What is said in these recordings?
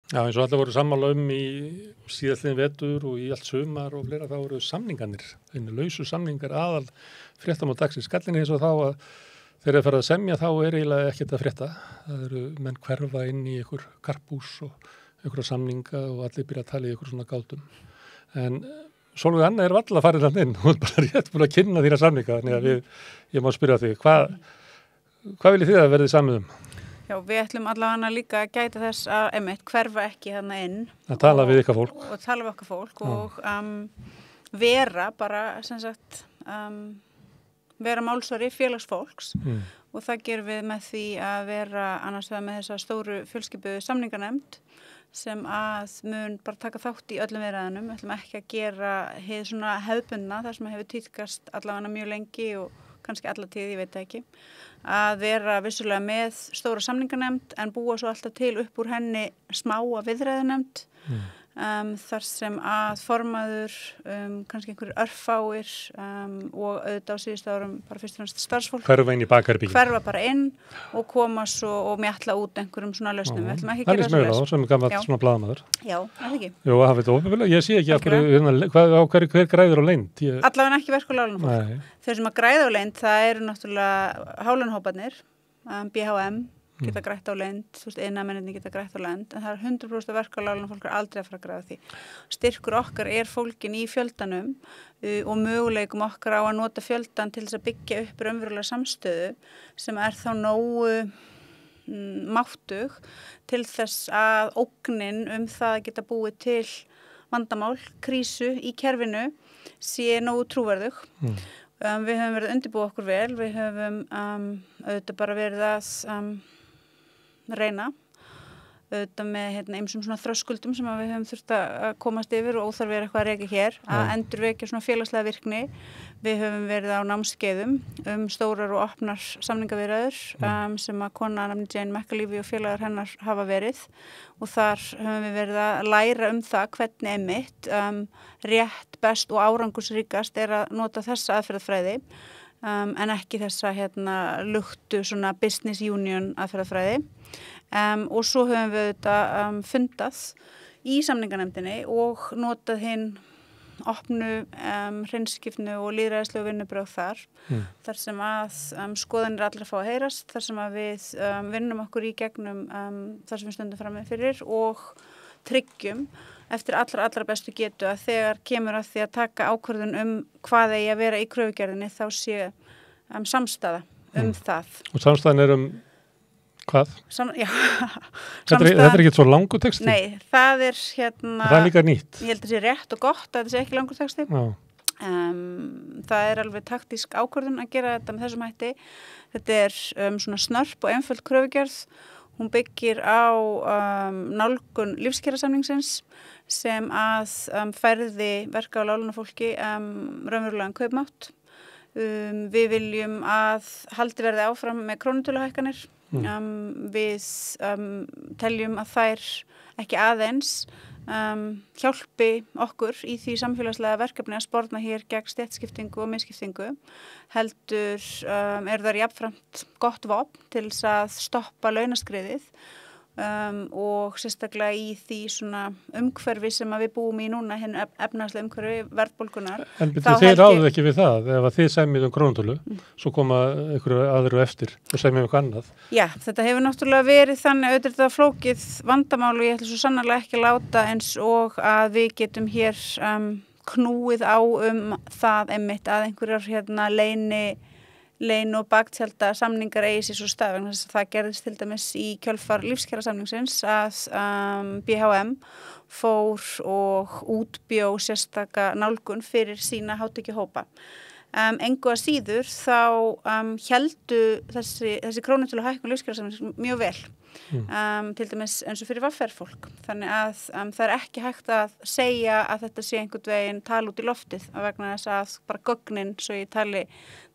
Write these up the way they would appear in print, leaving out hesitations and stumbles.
Já, eins og allir voru sammála í síðastliðin vetur og í allt sumar og fleira, þá voru samningarnir, lausu samningar aðal fréttamál dagsins. Gallinn eins og þá að þegar þeir fara að semja þá eiginlega ekkert að frétta. Það eru menn hverfa inn í einhver karpús og einhverja samninga og allir byrja að tala í einhver svona gátum. En Sólveig Anna varla farið þarna inn, hún bara rétt búin að kynna þína samninga, þannig að ég má spyrja þig, hvað viljið þið að verði samið um? Já, við ætlum allavega líka að gæta þess að hverfa ekki þarna inn. Að tala við ykkar fólk. Og tala við okkar fólk og vera bara, sem sagt, vera málsvari félagsfólks og það gerum við með því að vera annars vegar með þessa stóru fjölskipuðu samninganefnd sem að mun bara taka þátt í öllum viðræðunum. Við ætlum ekki að gera hið svona hefðbundna, þar sem hefur tíðkast allavega mjög lengi og kannski alla tíð, ég veit það ekki, að vera vissulega með stóra samninganefnd en búa svo alltaf til upp úr henni smáa viðræðunefnd þar sem að formaður, kannski einhverjir örfáir og auðvitað á síðustu árum bara fyrst og fremst starfsfólk. Hverfa inn í bakherbergin. Hverfa bara inn og koma svo og mjatla út einhverjum svona lausnum. Við ætlum ekki að gera það. Það er sem gammalt svona blaðamaður. Já, það ekki. Jú, það veit óbyrgulega. Ég sé ekki hver græður á leynd. Allavega ekki verk og láglaunafólk. Þeir sem að græða á leynd, það eru náttúrulega hálaunahóparnir, BHM, geta grætt á leynd, þú veist, iðnaðarmennirnir geta grætt á leynd, en það er 100% verk og láglaunafólk aldrei að fara að græða því. Styrkur okkar er fólkin í fjöldanum og möguleikum okkar á að nota fjöldan til þess að byggja upp raunverulega samstöðu sem er þá nógu máttug til þess að ógnin það að geta búið til vandamál, krísu í kerfinu sé nógu trúverðug. Við höfum verið að undirbúa okkur vel, við höfum auðvitað bara verið að reyna auðvitað með ýmsum svona þröskuldum sem við höfum þurft að komast yfir og óþarf eitthvað að reka hér, að endurvekja svona félagslega virkni. Við höfum verið á námskeiðum stórar og opnar samningaviðræður sem að kona nafni Jane McAlevey og félagar hennar hafa verið og þar höfum við verið að læra það hvernig einmitt rétt, best og árangursríkast er að nota þessa aðferðafræði en ekki þessa luktu svona business union aðferðafræði og svo höfum við þetta fundað í samninganefndinni og notað hinn opnu, hreinskipnu og lýðræðislegu vinnubrögð þar sem að skoðanir allra fá að heyrast, þar sem að við vinnum okkur í gegnum þar sem við stöndum frammi fyrir og tryggjum eftir allra bestu getu að þegar kemur að því að taka ákvörðun hvað eigi að vera í kröfugerðinni þá sé samstaða það. Og samstaðan er hvað? Já. Þetta er ekki svo langur texti? Nei, það er það er líka nýtt. Ég held að það sé rétt og gott að þetta sé ekki langur texti. Það er alveg taktísk ákvörðun að gera þetta með þessum hætti. Þetta er svona snörp og einföld kröfugerð. Hún byggir á nálgun lífskjarasamningsins sem að færði verka á láglaunafólki raunverulegan kaupmátt. Við viljum að haldi verði áfram með krónutöluhækkanir. Við teljum að þær ekki aðeins hjálpi okkur í því samfélagslega verkefni að sporna hér gegn stéttskiptingu og misskiptingu. Heldur þar jafnframt gott vopn til þess að stoppa launaskriðið og sérstaklega í því svona umhverfi sem að við búum í núna, hinn efnahagslega umhverfi verðbólgunar. En þið ráðuð ekki við það, ef að þið semjið krónutölu, svo koma einhverju aðru eftir og semjið eitthvað annað. Já, þetta hefur náttúrulega verið þannig auðvitað flókið vandamál og ég ætla svo sannarlega ekki að láta eins og að við getum hér knúið á það einmitt að einhverjar leyn og baktjalda samningar eigi sér svo stað vegna þess að það gerðist til dæmis í kjölfar lífskjarasamningsins að BHM fór og útbjó sérstaka nálgun fyrir sína hátekjuhópa. Engu að síður þá héldu þessi krónutöluhækkun lífskjarasamnings mjög vel. Til dæmis eins og fyrir VFR-fólk. Þannig að það er ekki hægt að segja að þetta sé einhvern veginn tala út í loftið vegna þess að bara gögnin, svo ég tali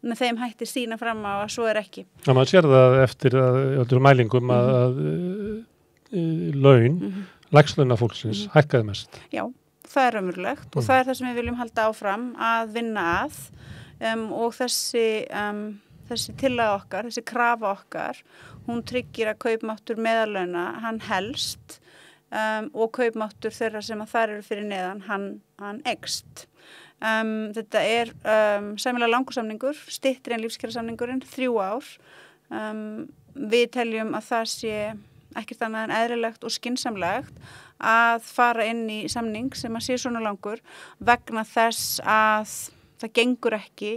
með þeim hætti sína fram á að svo er ekki. Já, maður sér það eftir mælingum að laun, lægslaunafólksins hækkaði mest. Já, það er raunverulegt og það er það sem við viljum halda áfram að vinna að og þessi tillaga okkar, þessi krafa okkar, hún tryggir að kaupmáttur meðallauna, hann helst og kaupmáttur þeirra sem að þar eru fyrir neðan, hann eykst. Þetta sæmilega langur samningur, styttri en lífskjarasamningurinn, 3 ár. Við teljum að það sé ekkert annað en eðlilegt og skynsamlegt að fara inn í samning sem að sé svona langur vegna þess að það gengur ekki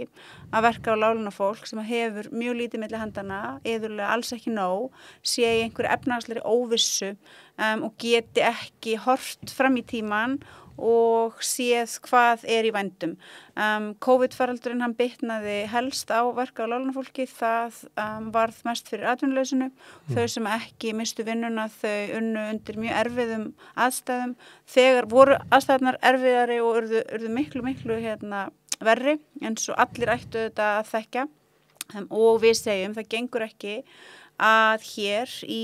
að verka á láglaunafólk sem hefur mjög lítið milli handana, iðulega alls ekki nóg, sé í einhverju efnahagslegri óvissu og geti ekki horft fram í tíman og séð hvað í vændum. COVID-faraldurinn hann bitnaði helst á verka á láglaunafólki, það varð mest fyrir atvinnuleysinu, þau sem ekki mistu vinnuna, þau unnu undir mjög erfiðum aðstæðum, þegar voru aðstæðnar erfiðari og urðu miklu verri eins og allir ættu þetta að þekkja og við segjum það gengur ekki að hér í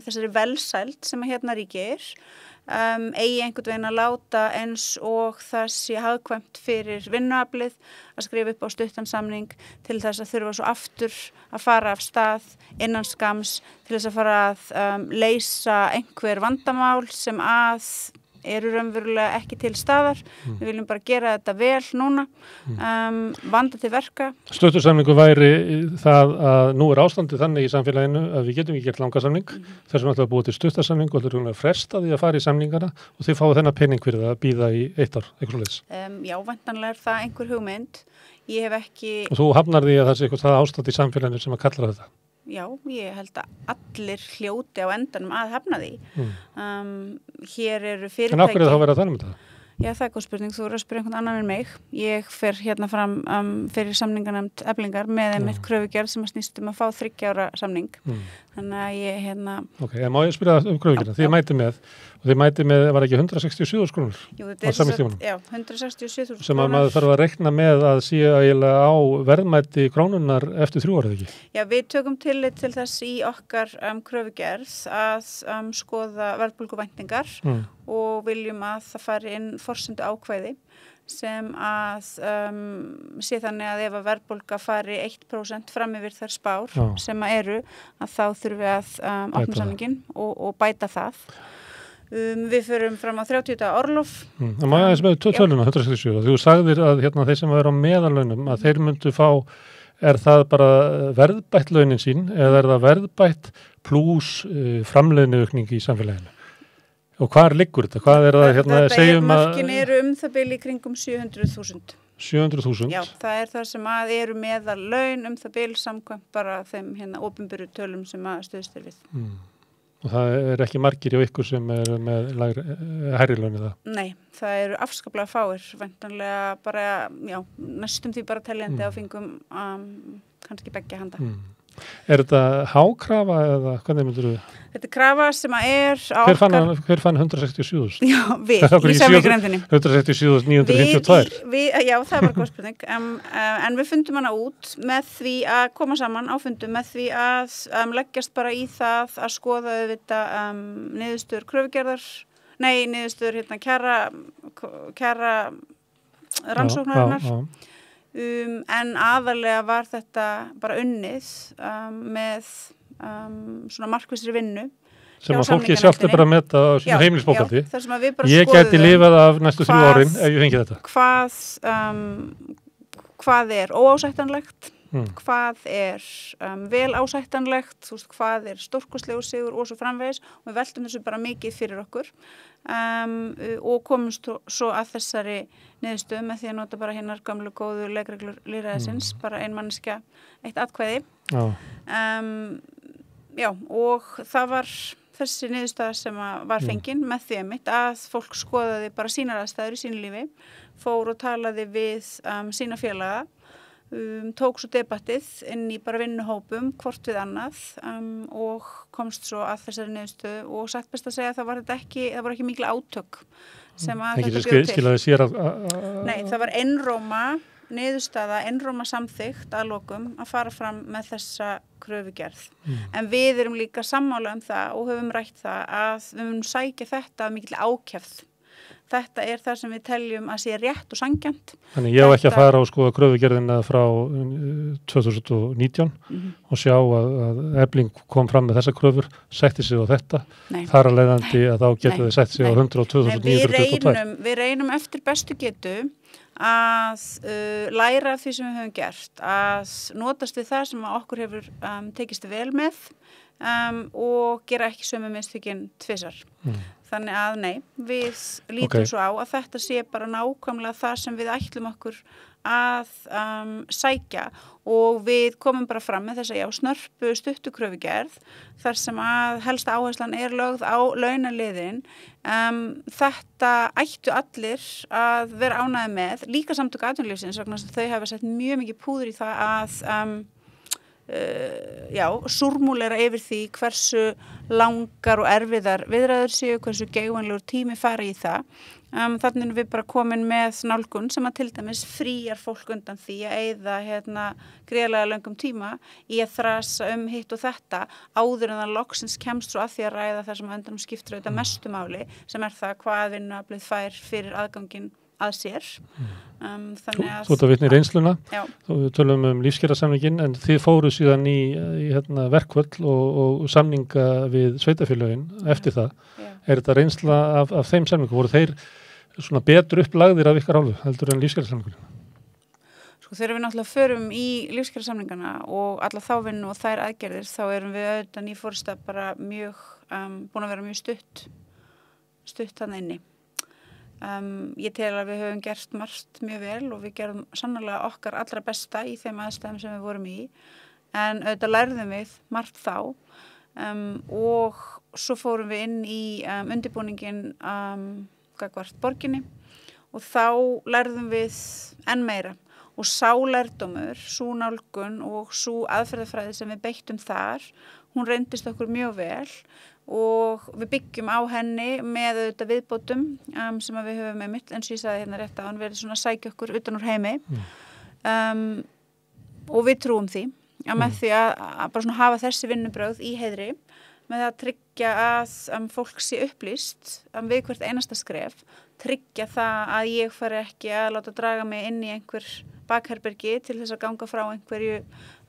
þessari velsæld sem að hérna ríkir eigi einhvern veginn að láta eins og það sé hagkvæmt fyrir vinnuaflið að skrifa upp á stuttan samning til þess að þurfa svo aftur að fara af stað innan skams til þess að fara að leysa einhver vandamál sem að eru raunverulega ekki til staðar. Við viljum bara gera þetta vel núna, vanda til verka. Stuttarsamningur væri það að nú ástandið þannig í samfélaginu að við getum ekki gert langasamning, þessum alltaf búið til stuttarsamning og ætlum að fresta því að fara í samningana og þið fáið þennan pening fyrir það að bíða í 1 ár, eitthvað svoleiðis. Já, væntanlega það einhver hugmynd. Ég hef ekki... Og þú hafnar því að það sé eitthvað það ástand í samfélaginu sem að kalla þetta? Já, ég held að allir hljóti á endanum að hafna því. Hér eru fyrirtæki... En af hverju þá verið að tala um þetta? Já, það góð spurning. Þú eru að spyrja einhvern annan en mig. Ég fer hérna fram fyrir samninganefnd Eflingar með einmitt kröfugerð sem að snýst að fá 3 ára samning. Þannig að ég Ok, en má ég spyrja kröfugerðina? Þið mæti með, og þið mæti með, var ekki 167.000 krónur? Jú, þetta já, 167.000 krónur. Sem að maður þarf að reikna með að sé eiginlega á verðmæti krónunar eftir 3 ára, ekki? Já, við tökum tillit til þess í okkar kröfugerð að skoða verðbólguvæntingar og viljum að það fari inn forsendu ákvæði sem að sé þannig að ef að verðbólga fari 1% fram yfir þær spár sem að eru að þá þurfum við að opna samninginn og bæta það. Við förum fram á 30 daga orlof. Það má aðeins með töluna 167. Þú sagðir að þeir sem eru á meðallaunum að þeir myndu fá, það bara verðbætt launin sín eða það verðbætt pluss framleiðniaukning í samfélaginu? Og hvar liggur þetta? Hvað það segjum að... Mörkin eru það bil í kringum 700.000. 700.000? Já, það það sem að eru meðal laun það bil samkvæmt bara þeim opinberu tölum sem að stuðst við. Og það ekki margir hjá ykkur sem eru með hærri laun eða? Nei, það eru afskaplega fáir, væntanlega bara, næstum því bara teljandi á fingum kannski beggja handa. Þetta hákrafa eða hvernig myndir þú? Þetta krafa sem að á Hver fann 167.000? Já, við, í samninganefndinni. 167.952? Já, það var góð spurning. En við fundum hana út með því að koma saman á fundum, með því að leggjast bara í það að skoða auðvitað niðurstöður kröfugerðar, niðurstöður kjara rannsóknarinnar. En aðalega var þetta bara unnið með svona markvissri vinnu sem að fólki sjálft bara að meta á sínu heimilisbókhaldi. Ég gæti lifað af næstu 3 árin ef ég fengi þetta. Hvað óásættanlegt, hvað vel ásættanlegt, hvað stórkostlegur sigur og svo framvegis og við veltum þessu bara mikið fyrir okkur og komumst svo að þessari niðurstöðu með því að nota bara hinnar gamlu góðu leikreglur lýðræðisins, bara ein manneskja, 1 atkvæði. Og það var þessi niðurstaða sem var fengin með því einmitt að fólk skoðaði bara sínar aðstæður í sínu lífi, fór og talaði við sína félaga, tók svo debattið inn í bara vinnuhópum hvort við annað og komst svo að þessari niðurstöðu og satt best að segja að það var ekki mikil átök sem að þetta bjóð til. Nei, það var einróma niðurstaða, einróma samþykkt að lokum að fara fram með þessa kröfugerð. En við erum líka sammála það og höfum rætt það að við munum sækja þetta mikil ákefð. þetta það sem við teljum að sé rétt og sanngjarnt. Þannig ég á ekki að fara á sko kröfugerðina frá 2019 og sjá að Efling kom fram með þessa kröfur, setti sig á þetta, þar að leiðandi að þá getur þið sett sig á 100.922. Við reynum eftir bestu getu að læra af því sem við höfum gert, að notast við það sem okkur hefur tekist vel með og gera ekki sömu mistökin tvisar. Þannig að við lítum svo á að þetta sé bara nákvæmlega það sem við ætlum okkur að sækja og við komum bara fram með þessa snörpu stuttu kröfugerð þar sem að helsta áherslan lögð á launaliðin. Þetta ættu allir að vera ánægðir með, líka samtök atvinnulífsins vegna þess að þau hafa sett mjög mikið púður í það að súrmúlera yfir því hversu langar og erfiðar viðræður séu, hversu geigvænlegur tími fari í það. Þannig erum við bara komin með nálgun sem að til dæmis fríar fólk undan því að eyða gríðarlega löngum tíma í að þrasa hitt og þetta áður en það loksins kemst svo að því að ræða það sem endanum skiptir auðvitað mestu máli, sem það hvað vinnuaflið fær fyrir aðganginn að sér. Þú ert að vitna í reynsluna, við tölum lífskjarasamninginn, en þið fóru síðan í verkvöll og samninga við sveitarfélögin eftir það. Þetta reynsla af þeim samningum? Voru þeir svona betur upplagðir af ykkar hálfu heldur en lífskjarasamningurinn? Þegar við náttúrulega förum í lífskjarasamningana og alla þá vinnu og þær aðgerðir, þá erum við auðvitað nýforsta bara mjög, búin að vera mjög stutt þarna inni. Ég tel að við höfum gert margt mjög vel og við gerum sannarlega okkar allra besta í þeim aðstæðum sem við vorum í, en auðvitað lærðum við margt þá og svo fórum við inn í undirbúningin gagnvart borginni og þá lærðum við enn meira og sá lærdómur, sú nálgun og sú aðferðafræði sem við beittum þar, hún reyndist okkur mjög vel og við byggjum á henni með auðvitað viðbótum sem við höfum einmitt, eins og ég sagði hérna rétt að hann verið svona að sækja okkur utan úr heimi og við trúum því að með því að bara svona hafa þessi vinnubrögð í heiðri með að tryggja að fólk sé upplýst við hvert einasta skref, tryggja það að ég fari ekki að láta draga mig inn í einhver bakherbergi til þess að ganga frá einhverju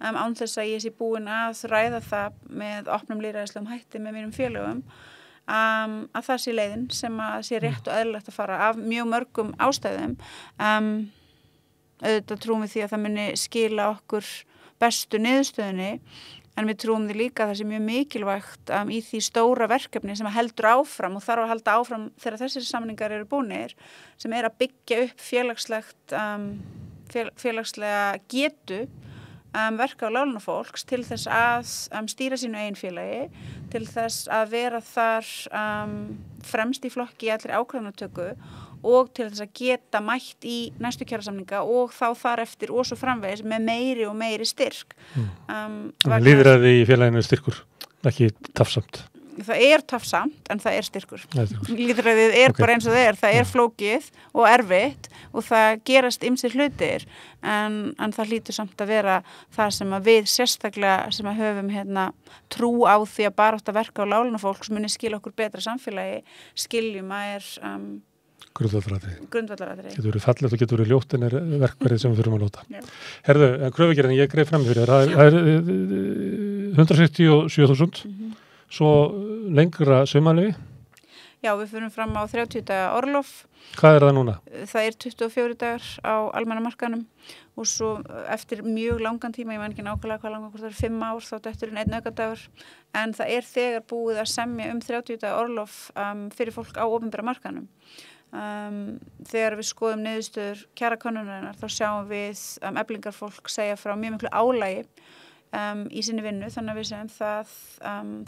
án þess að ég sé búin að ræða það með opnum lýðræðislegum hætti með mínum félögum að það sé leiðin sem að sé rétt og eðlilegt að fara af mjög mörgum ástæðum. Auðvitað trúum við því að það muni skila okkur bestu niðurstöðunni, en við trúum því líka að það sé mjög mikilvægt í því stóra verkefni sem heldur áfram og þarf að halda áfram þegar þessir samningar eru búnir, sem að byggja upp félagslega getu verka á láglaunafólks til þess að stýra sínu eigin félagi, til þess að vera þar fremst í flokki í allri ákvarðanatöku og til þess að geta mætt í næstu kjarasamninga og þá þar eftir og svo framvegis með meiri og meiri styrk. Lýðræði í félaginu er styrkur, ekki tafsamt? Það tafsamt, en það styrkur. Lýðræðið bara eins og það flókið og erfitt og það gerast ýmsir hlutir, en það hlýtur samt að vera það sem að við sérstaklega sem að höfum trú á því að barátta verka á láglaunafólks muni skila okkur betra samfélagi, skiljum að grundvallaratriði. Getur verið fallegt og getur verið ljótt en verkverðið sem við þurfum að nota. Herðu, kröfugerðin ég greið fram fyrir þér, það 167.000, svo lengra sumarleyfi? Já, við fyrir fram á 30 daga orlof. Hvað það núna? Það 24 dagar á almenna markaðnum og svo eftir mjög langan tíma, ég man ekki nákvæmlega hvað langan, hvort það 5 ár, þá dettur einn aukadagur, en það þegar búið að semja 30 daga orlof fyrir fólk á opinbera markaðnum. Þegar við skoðum niðurstöður kjarakönnunarinnar þá sjáum við Eflingarfólk segja frá mjög miklu álagi í sinni vinnu, þannig að við segjum það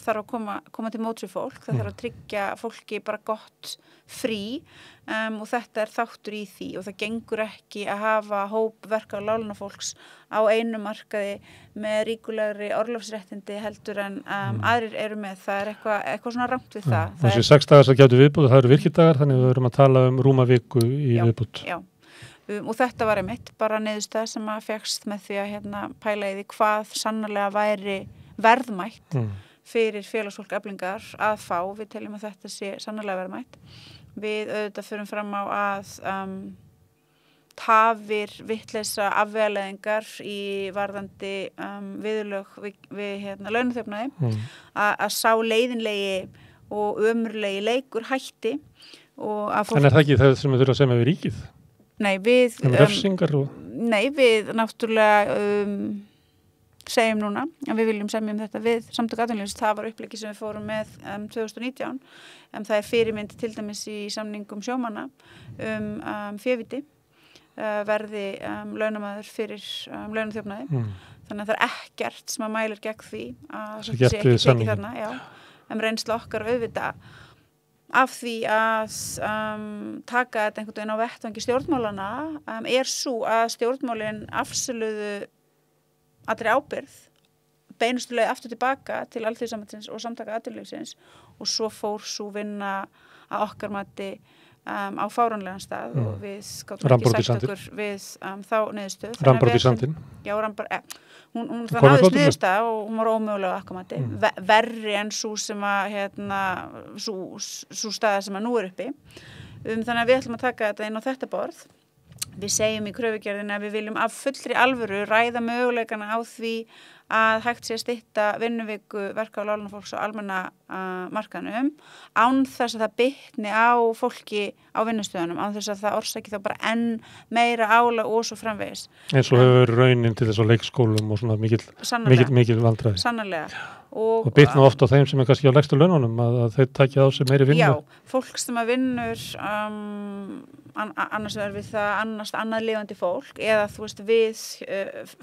þarf að koma til móts við fólk, það þarf að tryggja fólki bara gott frí og þetta þáttur í því og það gengur ekki að hafa hóp verka á láglaunafólks á einu markaði með ríkulegri orlofsréttindi heldur en aðrir eru með, það eitthvað svona rangt við það. Þessi 6 dagar sem gætu viðbútt, það eru virkidagar, þannig við verum að tala rúma viku í viðbútt. Já. Og þetta var einmitt bara niðurstaða sem að fékkst með því að pæla í því hvað sannarlega væri verðmætt fyrir félagsfólk Eflingar að fá, við teljum að þetta sé sannarlega verðmætt við auðvitað förum fram á að tafir vitleysa afvegaleiðingar í varðandi viðurlög við launaþjófnaði að sá leiðinlegi og ömurlegi leikur hætti og að fólk... En það ekki það sem við þurfum að semja við ríkið? Nei, við... refsingar og... Nei, við náttúrulega segjum núna að við viljum semja þetta við Samtök atvinnulífsins. Það var uppleggi sem við fórum með 2019. Það er fyrirmynd til dæmis í samningum sjómanna févíti verði launamaður fyrir launaþjófnaði. Þannig að það er ekkert sem að mælir gegn því að það sé ekki tekið þarna. Já, reynsla okkar auðvitað af því að taka þetta einhvern veginn á vettvangi stjórnmálana er svo að stjórnmálin afsöluðu allri ábyrgð, beinustu leið aftur tilbaka til Alþýðusambandsins og Samtaka atvinnulífsins og svo fór sú vinna að okkar mati á fáránlegan stað og við gátum ekki sætt okkur við þá niðurstöð. Rambrot í sandinn? Já, hún það náðist niðurstað og hún var ómögulega okkar mati. Verri en sú sem að sú staða sem að nú er uppi. Þannig að við ætlum að taka þetta inn á þetta borð. Við segjum í kröfugerðinni að við viljum af fullri alvöru ræða möguleikana á því að hægt sé að stytta vinnuviku verka- og láglaunafólks á almenna markaðnum án þess að það bitni á fólki á vinnustöðunum, án þess að það orsaki þá bara enn meira álag og svo framvegis. Eins og hefur raunin til þess á leikskólum og svona mikil vandræði. Sannarlega. Og bitna ofta á þeim sem er kannski á lægstu laununum að þau takja á sig meiri vinnu. Já, fólk sem að vinnur annars vegar við það annað lifandi fólk eða þú veist við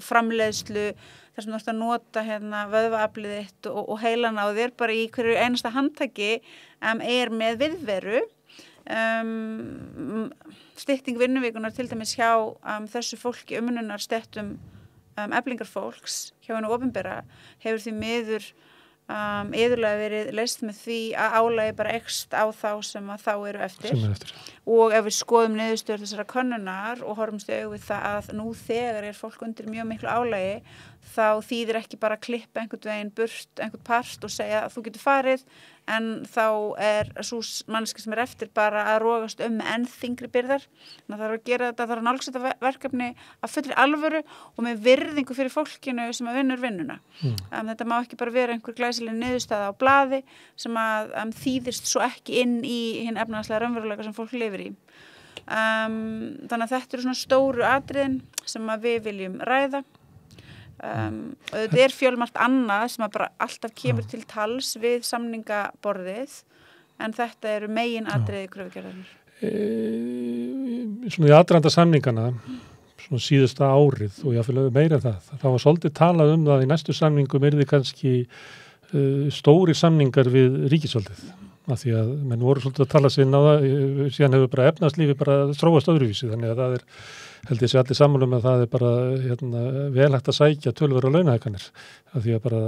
framleiðslu þar sem þú ert að nota vöðvaaflið þitt og heilan á þér bara í hverju einasta handtaki er með viðveru. Stytting vinnuvikunar til dæmis hjá þessu fólki umönnunarstéttum eflingar fólks hjá hennu opinbera hefur því miður iðulega verið leyst með því að álagi bara ekst á þá sem að þá eru eftir. Og ef við skoðum niðurstöður þessara könnunar og horfumst í augu við það að nú þegar er fólk undir mjög miklu álagi þá þýðir ekki bara að klippa einhvern veginn burt, einhvern part og segja að þú getur farið en þá er sú manneskja sem er eftir bara að rogast enn þyngri byrðar. Þannig að það þarf að gera þetta, það þarf að nálgast þetta verkefni að fullri alvöru og með virðingu fyrir fólkinu sem að vinnur vinnuna. Þetta má ekki bara vera einhver glæsileg niðurstaða á blaði sem að þýðist svo ekki inn í hinn efnahagslega raunveruleika sem fólk lifir í. Þannig að þetta eru svona stóru atriðin sem að við viljum ræða. Þetta er fjölmargt annað sem að bara alltaf kemur til tals við samningaborðið en þetta eru megin atriði kröfugerðarinnar. Svona í aðdraganda samningana svona síðasta árið og jáfnvel meira það var svolítið talað það í næstu samningum yrði kannski stóri samningar við ríkisvaldið af því að menn voru svolítið að tala sig inn á það síðan hefur bara efnahagslífið bara þróast öðruvísi þannig að það held ég sé allir sammálum að það bara vel hægt að sækja töluvera launahækkanir af því að bara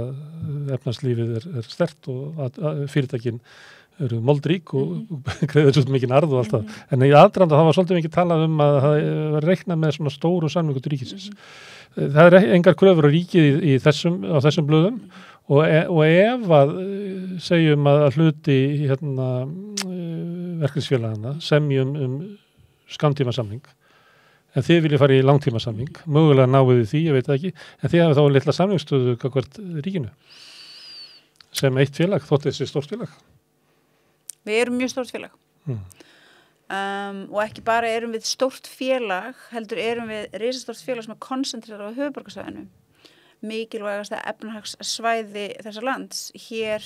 efnahagslífið er sterkt og fyrirtækin eru moldrík og greiða svo mikinn arð og allt það. En í aðdraganda það var svolítið mikið talað að það var reiknað með svona stóru samningu til ríkisins. Það er engar kröfur á ríkið á þessum blöðum og ef að segjum að hluti verkefnisfélagana semjum skammtímasamning en þið viljið fara í langtímasamning, mögulega náið því, ég veit það ekki, en þið hafið þá litla samningsstöðu gagnvart ríkinu sem eitt félag, þótt þessi stórt félag. Við erum mjög stórt félag. Og ekki bara erum við stórt félag, heldur erum við risastórt félag sem er konsentrerað á höfuðborgarsvæðinu. Mikilvægasta efnahagssvæði þessa lands. Hér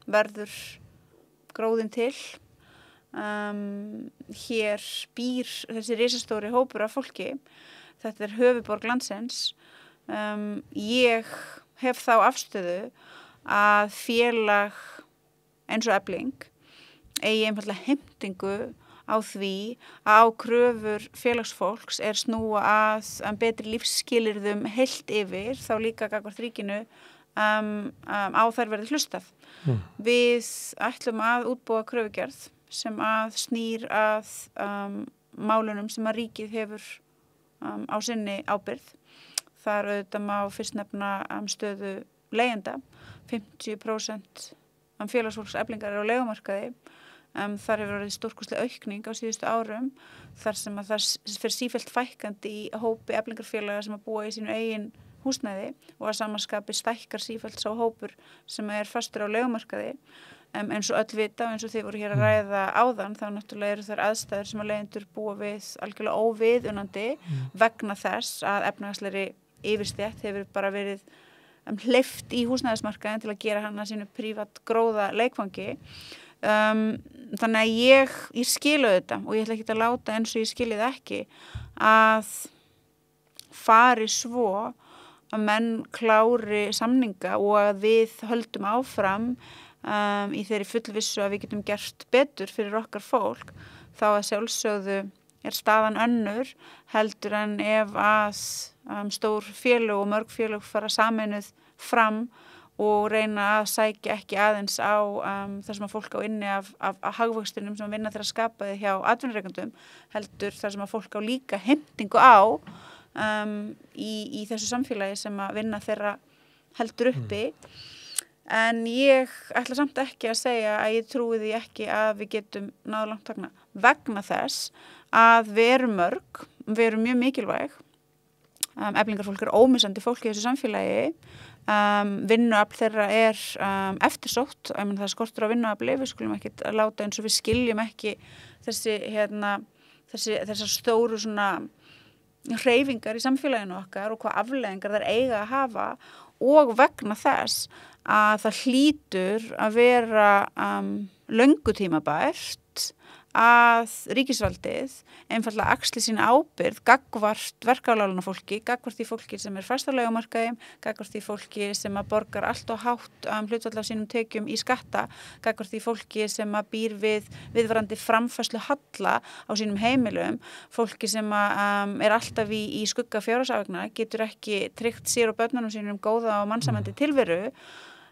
verður gróðinn til. Hér býr þessi risastóri hópur af fólki. Þetta er höfuðborg landsins. Ég hef þá afstöðu að félag eins og Efling eigi einfaldlega heimtingu á því að á kröfur félagsfólks er snúa að betri lífsskilyrðum heilt yfir þá líka gagnvart ríkinu á þær verði hlustað. Við ætlum að útbúa kröfugerð sem að snýr að málunum sem að ríkið hefur á sinni ábyrgð. Það auðvitað má fyrst nefna stöðu leigjenda. 50% félagsfólks Eflingar er á leigumarkaði. Þar hefur verið stórkostleg aukning á síðustu árum þar sem að það fyrir sífellt fækkandi í hópi eflingarfélaga sem að búa í sínu eigin húsnæði og að samanskapi stækkar sífellt sá hópur sem er fastur á leigumarkaði. Eins og öll vita og eins og þið voru hér að ræða áðan þá náttúrulega eru þær aðstæður sem að leigjendur búa við algjörlega óviðunandi vegna þess að efnahagslegri yfirstétt hefur bara verið hleypt í húsnæðismarkaðin til að gera hann að sínu prívat gróða leikfangi. Þannig að ég skilu þetta og ég ætla ekki að láta eins og ég skilið ekki að fari svo að menn klári samninga og að við höldum áfram í þeirri fullvissu að við getum gert betur fyrir okkar fólk, þá að sjálfsögðu staðan önnur heldur en ef að stór félög og mörg félög fara sameinuð fram og reyna að sækja ekki aðeins á það sem að fólk á inni af hagvöxtinum sem að vinna þeirra skapaði hjá atvinnurekendum, heldur það sem að fólk á líka heimtingu á í þessu samfélagi sem að vinna þeirra heldur uppi. En ég ætla samt ekki að segja að ég trúi því ekki að við getum náðu langt vegna þess að við erum mörg, við erum mjög mikilvæg. Eflingarfólk er ómissandi fólk í þessu samfélagi. Vinnuafl þeirra er eftirsótt, það er skortur á vinnuafli, við skulum ekki láta eins og við skiljum ekki þessar stóru svona hreyfingar í samfélaginu okkar og hvað afleiðingar þær eiga að hafa og vegna þess að það hlýtur að vera löngu tímabært að ríkisvaldið einfaldlega axli sína ábyrgð gagnvart verkálánafólki, gagnvart því fólki sem er fast á leigumarkaði, gagnvart því fólki sem að borgar allt og hátt hlutfall af sínum tekjum í skatta, gagnvart því fólki sem að býr viðvarandi framfærslu halla á sínum heimilum, fólki sem að er alltaf í skugga fjárhagsafegna, getur ekki tryggt sér og börnunum sínum góða og mannsæmandi tilveru.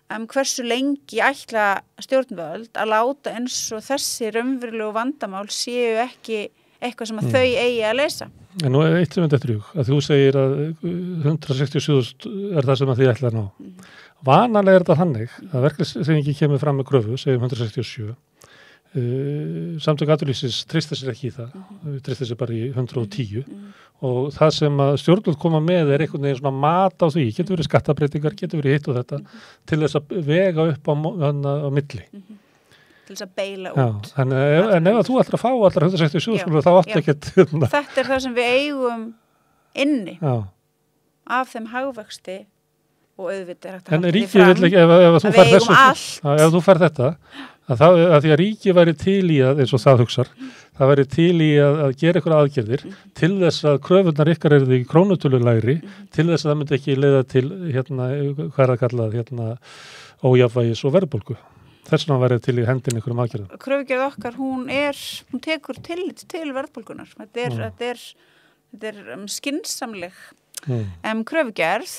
Hversu lengi ætla stjórnvöld að láta eins og þessi raunverulegu vandamál séu ekki eitthvað sem að þau eigi að leysa. En nú er eitt sem þetta drjúg, að þú segir að 167.000 er það sem að þið ætla að ná. Vanalega er þetta þannig að verkalýðshreyfingin kemur fram með kröfu, segjum 167. Samtök atvinnulífsins treysta sér ekki í það, treysta sér bara í 110 og það sem að stjórnvöld koma með er einhvern veginn svona mat á því, getur verið skattabreytingar, getur verið hitt og þetta til þess að vega upp á milli. Til þess að beila út. Já, en ef þú ætlar að fá allar 167 þá áttu ekkert. Þetta er það sem við eigum inni af þeim hagvexti og auðvitað er hægt að halda því fram. En ríkið vil ekki, ef þú fær þetta, að því að ríkið væri til í að, eins og það hugsar, það væri til í að gera ykkur aðgerðir til þess að kröfurnar ykkar eru því krónutölulægri, til þess að það myndi ekki leiða til, hvað er að kalla, ójafnvægis og verðbólgu. Þess vegna væri til í hendin ykkur aðgerðum. Kröfugerð okkar, hún tekur tillit til verðbólgunar. Þetta er skynsamleg kröfugerð.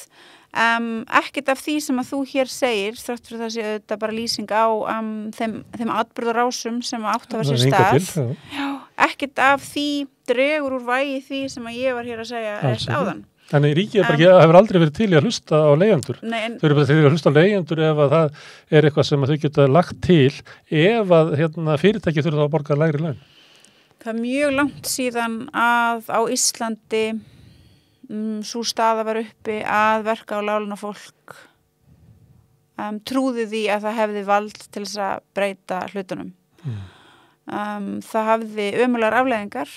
Ekkert af því sem að þú hér segir þrátt fyrir það sé auðvitað bara lýsing á þeim atburðarásum sem átt að vera sér stað. Ekkert af því dregur úr vægi því sem að ég var hér að segja rétt áðan. Þannig ríkið hefur aldrei verið til í að hlusta á leigjendur. Þau eru bara til að hlusta á leigjendur ef að það er eitthvað sem að þau geta lagt til ef að fyrirtæki þurfa að borga lægri laun. Það er mjög langt síðan að á Íslandi sú staða var uppi að verka á láglaunafólk trúði því að það hefði vald til þess að breyta hlutunum. Það hafði ömurlegar afleiðingar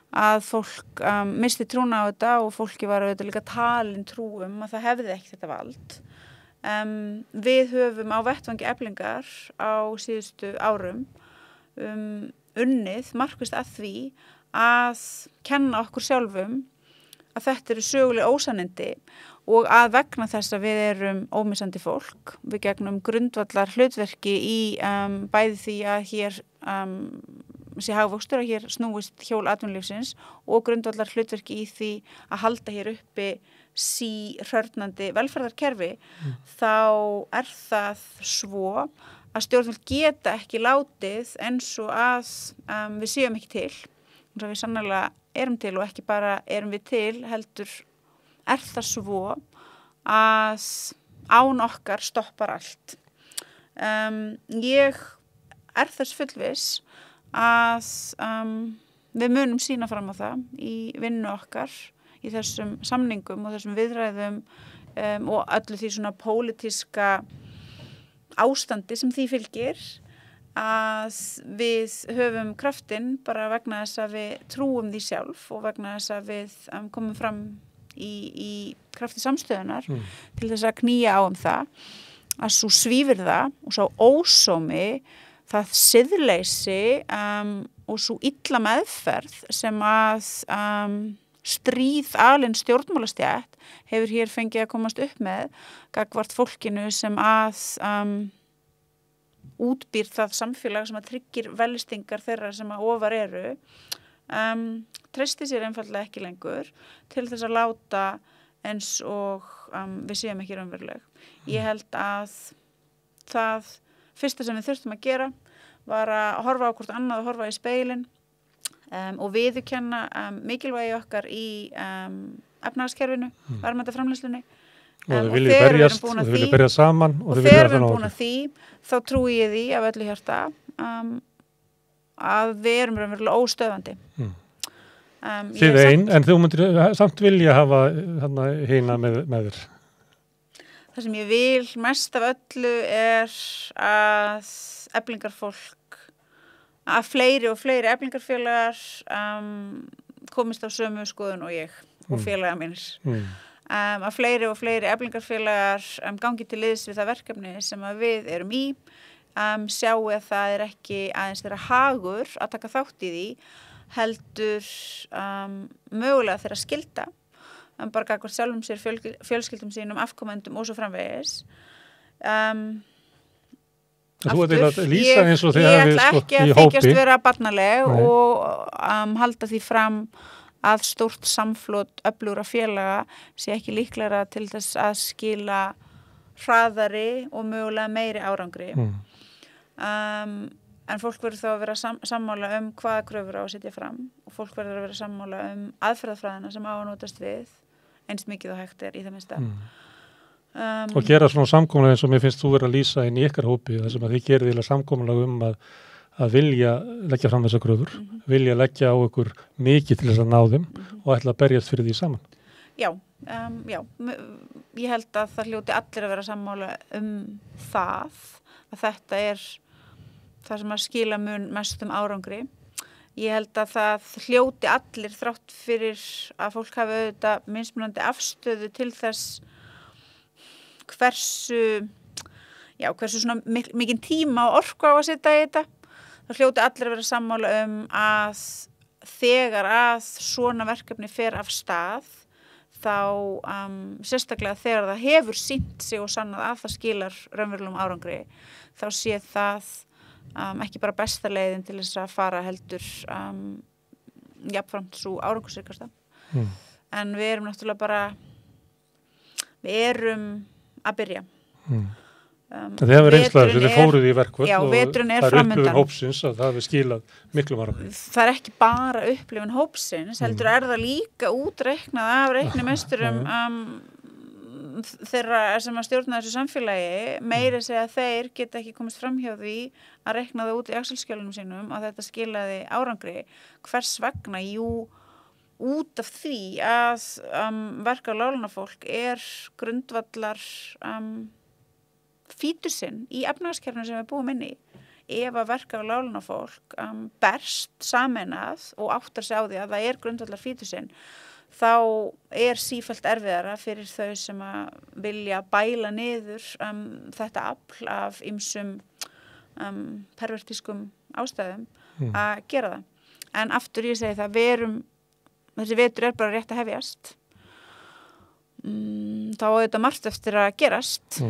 að fólk misti trúna á þetta og fólki var auðvitað líka talin trú að það hefði ekki þetta vald. Við höfum á vettvangi Eflingar á síðustu árum unnið markvisst að því að kenna okkur sjálfum að þetta eru söguleg ósannindi og að vegna þess að við erum ómissandi fólk, við gegnum grundvallar hlutverki í bæði því að hér sé hagvöxtur, að hér snúist hjól atvinnulífsins og grundvallar hlutverki í því að halda hér uppi hrörnandi velferðarkerfi, þá er það svo að stjórnvöld geta ekki látið eins og að við séum ekki til, eins og við sannlega erum til og ekki bara erum við til, heldur er það svo að án okkar stoppar allt. Ég er þess fullviss að við munum sýna fram á það í vinnu okkar, í þessum samningum og þessum viðræðum og öllu því svona pólitíska ástandi sem því fylgir, að við höfum kraftinn bara vegna þess að við trúum því sjálf og vegna þess að við komum fram í krafti samstöðunar til þess að knýja á það, að svo svívirða og svo ósómi, það siðleysi og svo illa meðferð sem að stríð alinn stjórnmálastjætt hefur hér fengið að komast upp með gagnvart fólkinu sem að útbýr það samfélag sem að tryggir velistingar þeirra sem að ofar eru, treysti sér einfaldlega ekki lengur til þess að láta eins og við séum ekki raunveruleg. Ég held að það fyrsta sem við þurftum að gera var að horfa á hvort annað og horfa í speilin og viðurkenna mikilvægi okkar í efnahagskerfinu, verðmætaframleiðslunni. Og þau vilja berja saman og þegar við erum búin að því, þá trúi ég því af öllu hjarta að við erum raunverulega óstöðvandi. Þið en þú myndir samt vilja hafa hina með þér. Það sem ég vil mest af öllu er að eflingarfólk, að fleiri og fleiri eflingarfélagar komist á sömu skoðun og ég og félaga mínir. Að fleiri og fleiri eflingarfélagar gangi til liðs við það verkefni sem að við erum í, sjáu að það er ekki aðeins þeirra hagur að taka þátt í því, heldur mögulega þeirra skylda, bara gagnvart sjálfum sér, fjölskyldum sínum, afkomendum og svo framvegis. Þú ert að lýsa eins og þegar við Ég ætla ekki að þykjast vera barnaleg og halda því fram að stórt samflot öflugra félaga sé ekki líklegra til þess að skila hraðari og mögulega meiri árangri. En fólk verður þá að vera sammála hvaða kröfur á að setja fram og fólk verður að vera sammála aðferðafræðina sem á að notast við eins mikið og hægt er í það minnsta. Og gera svona samkomulag eins og mér finnst þú verið að lýsa inn í ykkar hópi, þar sem að þið gerir því samkomulag að vilja leggja fram þessar kröfur, vilja leggja á ykkur mikið til þess að ná þeim og ætla að berjast fyrir því saman. Já, ég held að það hljóti allir að vera sammála það, að þetta er það sem að skila mun mestum árangri. Ég held að það hljóti allir þrátt fyrir að fólk hafi auðvitað mismunandi afstöðu til þess hversu svona mikinn tíma og orku á að setja í þetta. Það hljóti allir að vera sammála að þegar að svona verkefni fer af stað, þá sérstaklega þegar það hefur sýnt sig og sannað að það skilar raunverulegum árangri, þá sé það ekki bara besta leiðin til þess að fara heldur jafnframt svo árangursríkasta. En við erum náttúrulega við erum að byrja. Það hefur reynslaður sem þið fóruð í verkvöld og það er upplifun hópsins að það hefur skilað miklu árangri. Það er ekki bara upplifun hópsins, heldur er það líka útreiknað af reiknimesturum þeirra sem að stjórna þessu samfélagi, meiri segja að þeir geta ekki komist fram hjá því að reikna það út í Excel-skjölunum sínum að þetta skilaði árangri. Hvers vegna? Jú, út af því að verka- og láglaunafólk er grundvallar fítusinn í efnahagskerfinu sem við búum inn í. Ef að verka- og láglaunafólk berst sameinað og áttar sig á því að það er grundvallar fítusinn, þá er sífellt erfiðara fyrir þau sem að vilja bæla niður þetta afl af ýmsum pervertískum ástæðum að gera það. En aftur ég segi það, þessi vetur er bara rétt að hefjast. Þá á þetta margt eftir að gerast.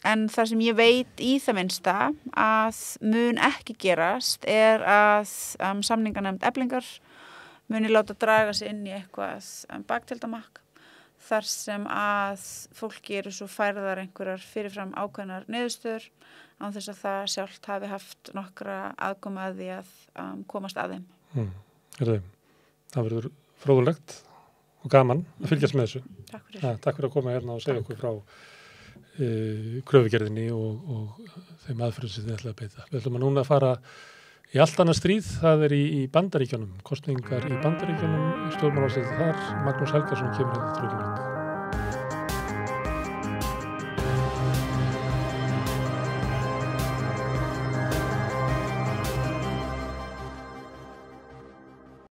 En það sem ég veit í það minnsta að mun ekki gerast er að samninganefnd Eflingar muni láta draga sig inn í eitthvað baktjaldamakk þar sem að fólki eru svo færðar einhverjar fyrirfram ákveðnar niðurstöður án þess að það sjálft hafi haft nokkra aðkomu að því að komast að þeim. Það verður fróðulegt og gaman að fylgjast með þessu. Takk fyrir. Takk fyrir að koma hérna og segja okkur frá kröfugerðinni og þeim aðferðum sem þið ætla að beita. Við ætlum að núna fara í allt annað stríð, það í Bandaríkjunum, kosningar í Bandaríkjunum, stjórnmálarsveitir þar, Magnús Helgason kemur þetta til Reykjavík.